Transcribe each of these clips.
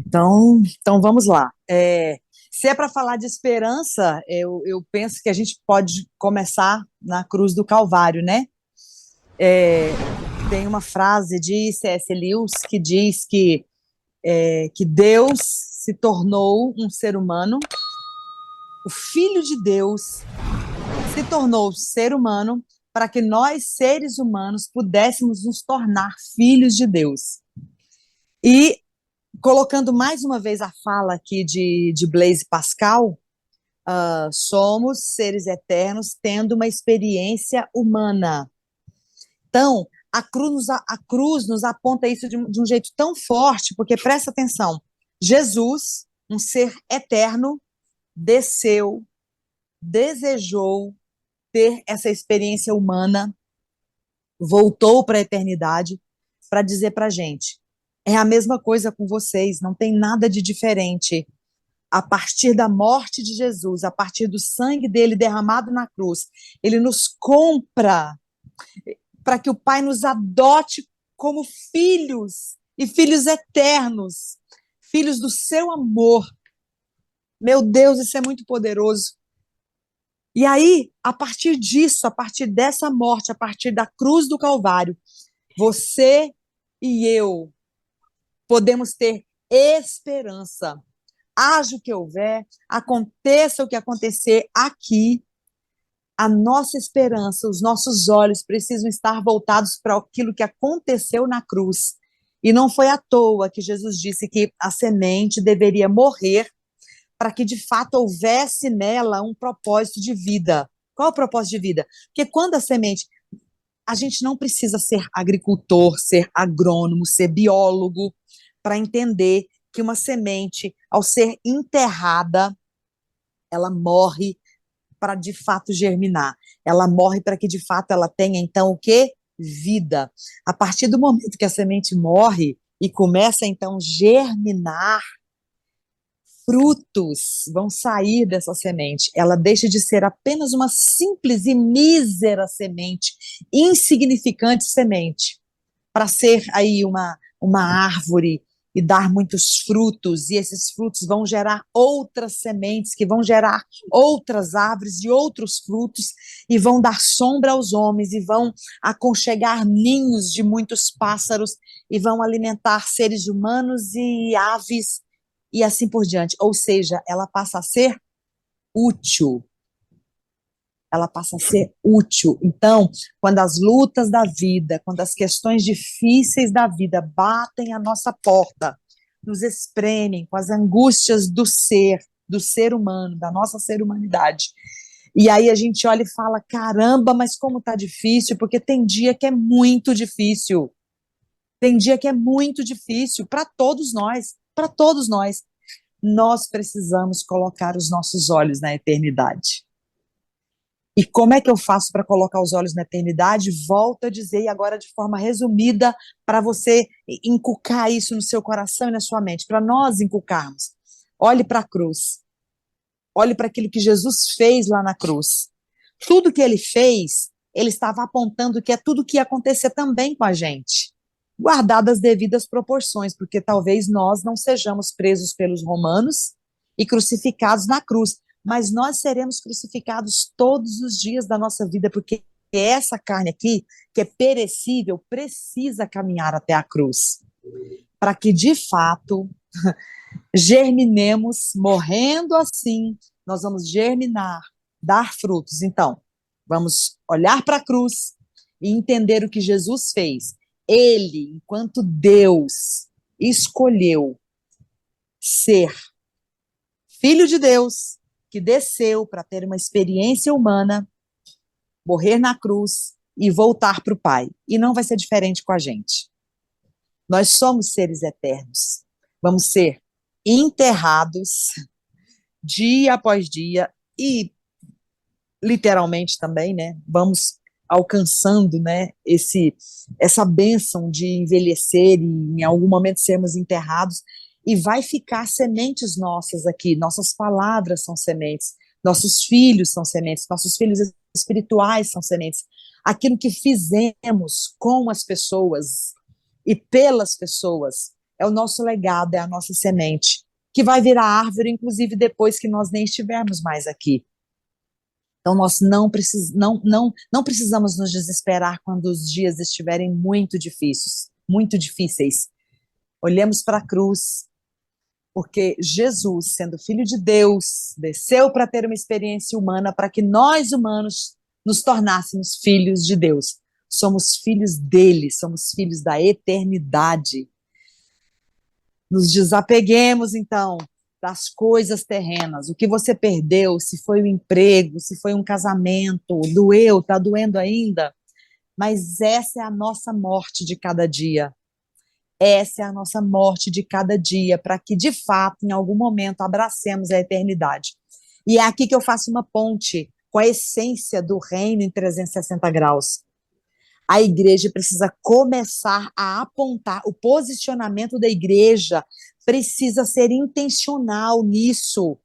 Então vamos lá. Se é para falar de esperança, eu penso que a gente pode começar na cruz do Calvário, né? Tem uma frase de C.S. Lewis que diz que Deus se tornou um ser humano, o Filho de Deus se tornou ser humano para que nós, seres humanos, pudéssemos nos tornar filhos de Deus. E colocando mais uma vez a fala aqui de Blaise Pascal, somos seres eternos tendo uma experiência humana. Então, a cruz nos aponta isso de um jeito tão forte, porque presta atenção, Jesus, um ser eterno, desceu, desejou ter essa experiência humana, voltou para a eternidade para dizer para a gente, é a mesma coisa com vocês, não tem nada de diferente. A partir da morte de Jesus, a partir do sangue dele derramado na cruz, ele nos compra para que o Pai nos adote como filhos e filhos eternos, filhos do seu amor. Meu Deus, isso é muito poderoso. E aí, a partir disso, a partir dessa morte, a partir da cruz do Calvário, você e eu podemos ter esperança. Haja o que houver, aconteça o que acontecer aqui, a nossa esperança, os nossos olhos precisam estar voltados para aquilo que aconteceu na cruz. E não foi à toa que Jesus disse que a semente deveria morrer para que de fato houvesse nela um propósito de vida. Qual é o propósito de vida? Porque quando a semente. A gente não precisa ser agricultor, ser agrônomo, ser biólogo para entender que uma semente, ao ser enterrada, ela morre para de fato germinar. Ela morre para que de fato ela tenha então o quê? Vida. A partir do momento que a semente morre e começa então germinar, frutos vão sair dessa semente. Ela deixa de ser apenas uma simples e mísera semente, insignificante semente, para ser aí uma árvore e dar muitos frutos, e esses frutos vão gerar outras sementes, que vão gerar outras árvores e outros frutos, e vão dar sombra aos homens, e vão aconchegar ninhos de muitos pássaros, e vão alimentar seres humanos e aves, e assim por diante. Ou seja, ela passa a ser útil, ela passa a ser útil. Então, quando as lutas da vida, quando as questões difíceis da vida batem à nossa porta, nos espremem com as angústias do ser humano, da nossa ser humanidade. E aí a gente olha e fala: caramba, mas como tá difícil, porque tem dia que é muito difícil. Tem dia que é muito difícil para todos nós, para todos nós. Nós precisamos colocar os nossos olhos na eternidade. E como é que eu faço para colocar os olhos na eternidade? Volto a dizer, e agora de forma resumida, para você inculcar isso no seu coração e na sua mente, para nós inculcarmos. Olhe para a cruz. Olhe para aquilo que Jesus fez lá na cruz. Tudo que ele fez, ele estava apontando que é tudo que ia acontecer também com a gente, guardadas as devidas proporções, porque talvez nós não sejamos presos pelos romanos e crucificados na cruz, mas nós seremos crucificados todos os dias da nossa vida, porque essa carne aqui, que é perecível, precisa caminhar até a cruz, para que de fato germinemos, morrendo assim, nós vamos germinar, dar frutos. Então, vamos olhar para a cruz e entender o que Jesus fez. Ele, enquanto Deus, escolheu ser filho de Deus, que desceu para ter uma experiência humana, morrer na cruz e voltar para o Pai. E não vai ser diferente com a gente. Nós somos seres eternos. Vamos ser enterrados dia após dia e literalmente também, né? Vamos alcançando, né, essa bênção de envelhecer e em algum momento sermos enterrados, e vai ficar sementes nossas aqui, nossas palavras são sementes, nossos filhos são sementes, nossos filhos espirituais são sementes, aquilo que fizemos com as pessoas e pelas pessoas é o nosso legado, é a nossa semente, que vai virar árvore, inclusive depois que nós nem estivermos mais aqui. Então, nós não precisamos nos desesperar quando os dias estiverem muito difíceis, muito difíceis. Olhemos para a cruz, porque Jesus, sendo filho de Deus, desceu para ter uma experiência humana para que nós humanos nos tornássemos filhos de Deus. Somos filhos dele, somos filhos da eternidade. Nos desapeguemos, então, das coisas terrenas. O que você perdeu, se foi o emprego, se foi um casamento, doeu, está doendo ainda, mas essa é a nossa morte de cada dia. Essa é a nossa morte de cada dia, para que, de fato, em algum momento, abracemos a eternidade. E é aqui que eu faço uma ponte com a essência do reino em 360 graus. A igreja precisa começar a apontar, o posicionamento da igreja precisa ser intencional nisso.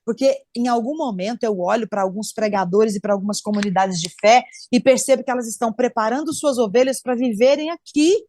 Porque em algum momento eu olho para alguns pregadores e para algumas comunidades de fé e percebo que elas estão preparando suas ovelhas para viverem aqui.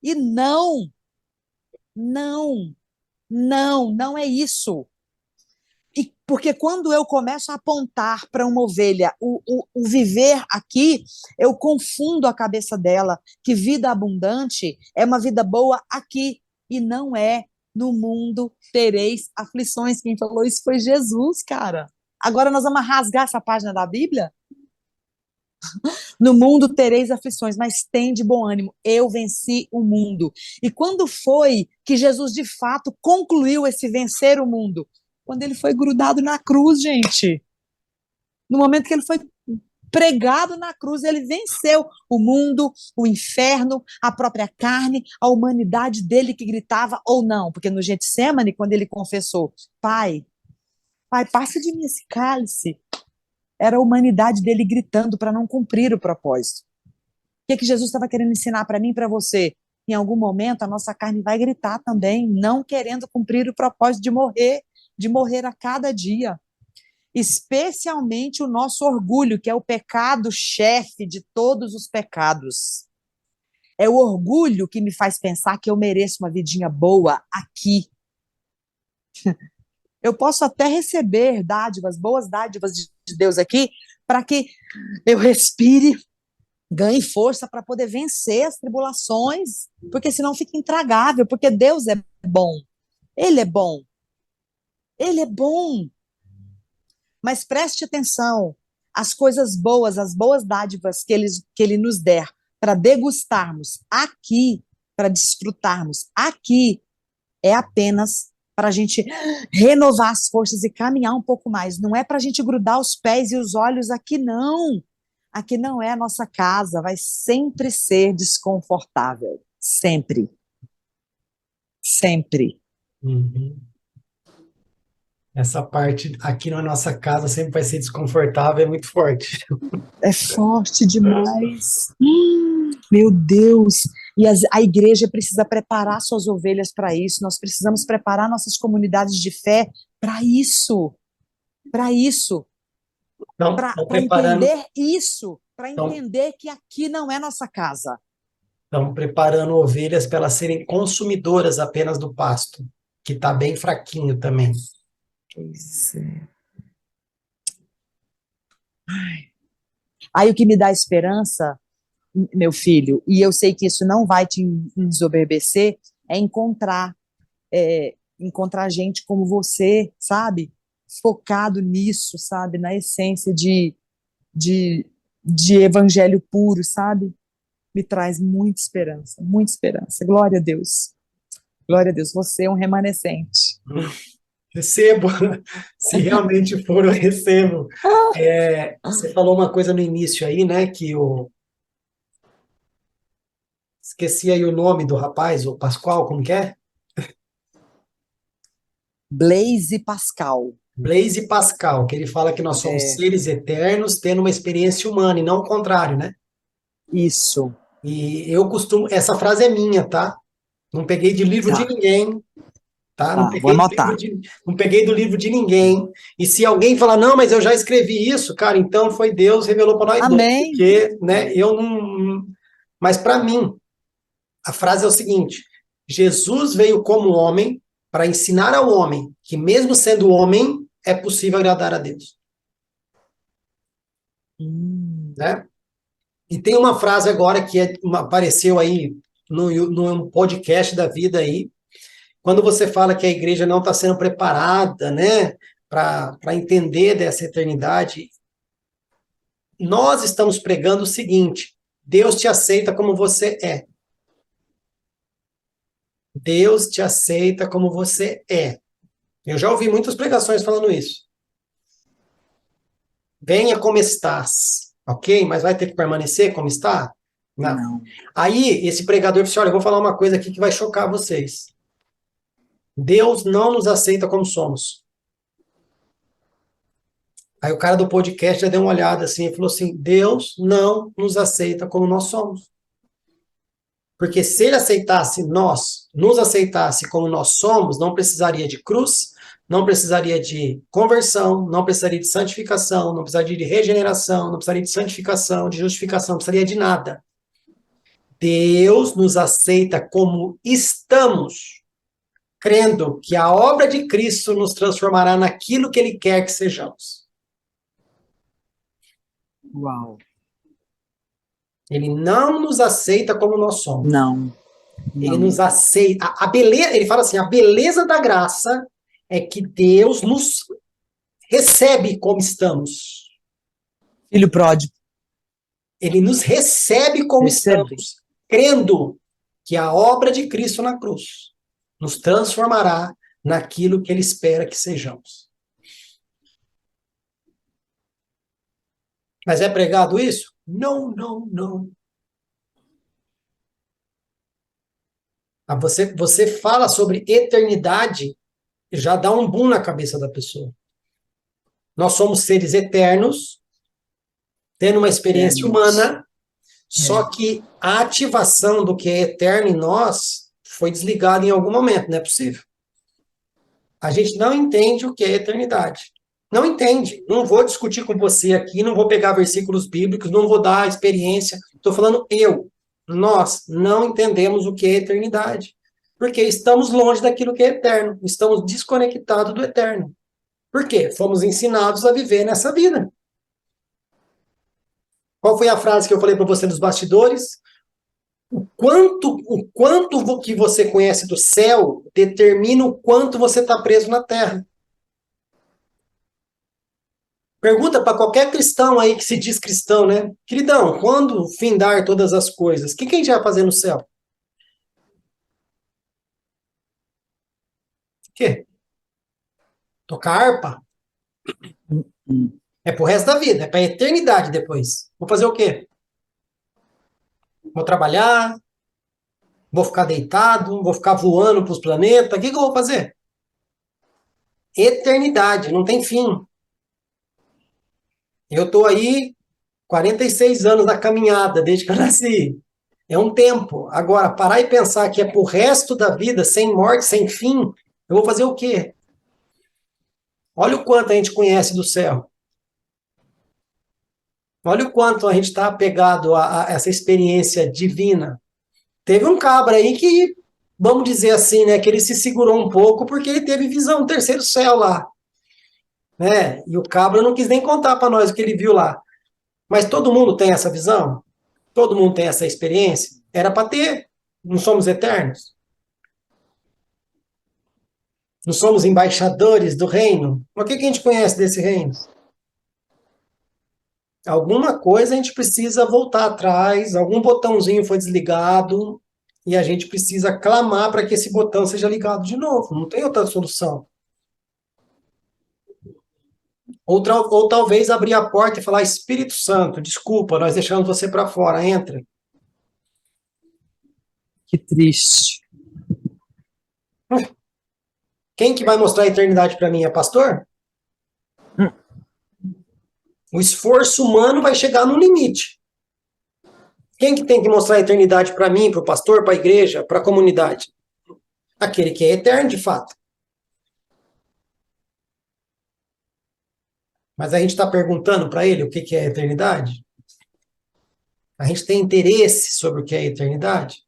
E não é isso. E porque quando eu começo a apontar para uma ovelha o viver aqui, eu confundo a cabeça dela que vida abundante é uma vida boa aqui, e não é. No mundo tereis aflições. Quem falou isso foi Jesus, cara. Agora nós vamos rasgar essa página da Bíblia? No mundo tereis aflições, mas tem de bom ânimo, eu venci o mundo. E quando foi que Jesus de fato concluiu esse vencer o mundo? Quando ele foi grudado na cruz, gente. No momento que ele foi pregado na cruz, ele venceu o mundo, o inferno, a própria carne, a humanidade dele que gritava ou não, porque no Getsemane, quando ele confessou, Pai, passa de mim esse cálice, era a humanidade dele gritando para não cumprir o propósito. O que Jesus estava querendo ensinar para mim e para você? Em algum momento, a nossa carne vai gritar também, não querendo cumprir o propósito de morrer a cada dia. Especialmente o nosso orgulho, que é o pecado-chefe de todos os pecados. É o orgulho que me faz pensar que eu mereço uma vidinha boa aqui. Eu posso até receber dádivas, boas dádivas de Deus aqui, para que eu respire, ganhe força para poder vencer as tribulações, porque senão fica intragável, porque Deus é bom. Ele é bom. Ele é bom. Mas preste atenção, as coisas boas, as boas dádivas que ele nos der para degustarmos aqui, para desfrutarmos aqui, é apenas para a gente renovar as forças e caminhar um pouco mais. Não é para a gente grudar os pés e os olhos aqui, não. Aqui não é a nossa casa, vai sempre ser desconfortável. Sempre. Sempre. Uhum. Essa parte aqui na nossa casa sempre vai ser desconfortável, é muito forte. É forte demais. Meu Deus! E a igreja precisa preparar suas ovelhas para isso. Nós precisamos preparar nossas comunidades de fé para isso. Para isso. Estão Para preparando, entender isso. Para estão, entender que aqui não é nossa casa. estão preparando ovelhas para elas serem consumidoras apenas do pasto, que está bem fraquinho também. Pois é. Aí o que me dá esperança, meu filho, e eu sei que isso não vai te desobedecer, é encontrar gente como você, sabe? Focado nisso, sabe? Na essência de, de evangelho puro, sabe? Me traz muita esperança, muita esperança. Glória a Deus. Glória a Deus. Você é um remanescente. Recebo, se realmente for, eu recebo. Você falou uma coisa no início aí, né, que o... Esqueci aí o nome do rapaz, o Pascoal, como que é? Blaise Pascal. Blaise Pascal, que ele fala que nós somos É, seres eternos tendo uma experiência humana, e não o contrário, né? isso. E eu costumo... Essa frase é minha, tá? Não peguei de livro de Tá, ninguém, tá? tá. Vou anotar. Não peguei do livro de ninguém. E se alguém falar, não, mas eu já escrevi isso, cara, então foi Deus revelou para nós dois, Amém. porque, né, eu não. Mas para mim, a frase é o seguinte: Jesus veio como homem para ensinar ao homem que, mesmo sendo homem, é possível agradar a Deus. Né? E tem uma frase agora que apareceu aí no podcast da vida aí, quando você fala que a igreja não está sendo preparada, né, para entender dessa eternidade, nós estamos pregando o seguinte: Deus te aceita como você é. Deus te aceita como você é. Eu já ouvi muitas pregações falando isso. Venha como estás, ok? Mas vai ter que permanecer como está? Não. Aí, esse pregador disse, olha, eu vou falar uma coisa aqui que vai chocar vocês. Deus não nos aceita como somos. Aí o cara do podcast já deu uma olhada assim e falou assim, Deus não nos aceita como nós somos. Porque se ele aceitasse nos aceitasse como nós somos, não precisaria de cruz, não precisaria de conversão, não precisaria de santificação, não precisaria de regeneração, não precisaria de santificação, de justificação, não precisaria de nada. Deus nos aceita como estamos, crendo que a obra de Cristo nos transformará naquilo que Ele quer que sejamos. Uau. Ele não nos aceita como nós somos. Não. Ele nos aceita. A beleza, ele fala assim, a beleza da graça é que Deus nos recebe como estamos. Filho pródigo. Ele nos recebe como estamos, crendo que a obra de Cristo na cruz nos transformará naquilo que Ele espera que sejamos. Mas é pregado isso? Não, não, não. Você fala sobre eternidade, já dá um boom na cabeça da pessoa. Nós somos seres eternos, tendo uma experiência humana, só que a ativação do que é eterno em nós foi desligada em algum momento, não é possível. A gente não entende o que é eternidade. Não entende. Não vou discutir com você aqui, não vou pegar versículos bíblicos, não vou dar experiência. Estou falando nós não entendemos o que é eternidade. Porque estamos longe daquilo que é eterno. Estamos desconectados do eterno. Por quê? Fomos ensinados a viver nessa vida. Qual foi a frase que eu falei para você nos bastidores? O quanto que você conhece do céu determina o quanto você está preso na terra. Pergunta para qualquer cristão aí que se diz cristão, né? Queridão, quando findar todas as coisas, o que a gente vai fazer no céu? O quê? Tocar harpa? É pro resto da vida, é pra eternidade depois. Vou fazer o quê? Vou trabalhar, vou ficar deitado, vou ficar voando pros planetas, o que eu vou fazer? Eternidade, não tem fim. Eu tô aí 46 anos da caminhada, desde que eu nasci. É um tempo. Agora, parar e pensar que é pro resto da vida, sem morte, sem fim, eu vou fazer o quê? Olha o quanto a gente conhece do céu. Olha o quanto a gente está apegado a essa experiência divina. Teve um cabra aí que, vamos dizer assim, né, que ele se segurou um pouco porque ele teve visão do terceiro céu lá. Né? E o cabra não quis nem contar para nós o que ele viu lá. Mas todo mundo tem essa visão? Todo mundo tem essa experiência? Era para ter. Não somos eternos? Não somos embaixadores do reino? Mas o que a gente conhece desse reino? Alguma coisa a gente precisa voltar atrás, algum botãozinho foi desligado e a gente precisa clamar para que esse botão seja ligado de novo. Não tem outra solução. Ou talvez abrir a porta e falar, Espírito Santo, desculpa, nós deixamos você para fora, entra. Que triste. Quem que vai mostrar a eternidade para mim? É pastor? O esforço humano vai chegar no limite. Quem que tem que mostrar a eternidade para mim, para o pastor, para a igreja, para a comunidade? Aquele que é eterno, de fato. Mas a gente está perguntando para ele o que é a eternidade? A gente tem interesse sobre o que é a eternidade?